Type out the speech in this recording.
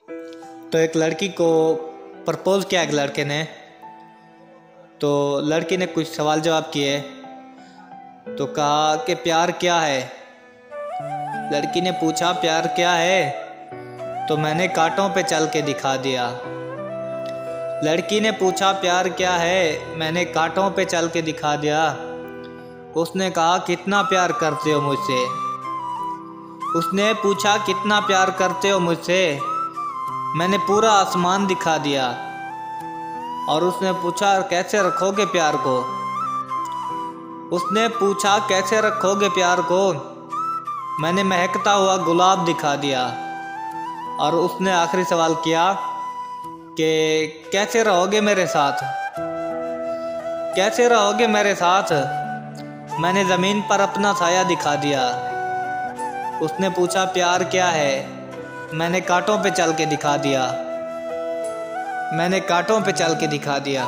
तो एक लड़की को प्रपोज किया एक लड़के ने। तो लड़की ने कुछ सवाल जवाब किए। तो कहा कि प्यार क्या है। लड़की ने पूछा प्यार क्या है। तो मैंने कांटों पे चल के दिखा दिया। लड़की ने पूछा प्यार क्या है, मैंने कांटों पे चल के दिखा दिया। उसने कहा कितना प्यार करते हो मुझसे। उसने पूछा कितना प्यार करते हो मुझसे, मैंने पूरा आसमान दिखा दिया। और उसने पूछा कैसे रखोगे प्यार को। उसने पूछा कैसे रखोगे प्यार को, मैंने महकता हुआ गुलाब दिखा दिया। और उसने आखिरी सवाल किया कि कैसे रहोगे मेरे साथ, कैसे रहोगे मेरे साथ, मैंने ज़मीन पर अपना साया दिखा दिया। उसने पूछा प्यार क्या है, मैंने कांटों पे चल के दिखा दिया, मैंने कांटों पे चल के दिखा दिया।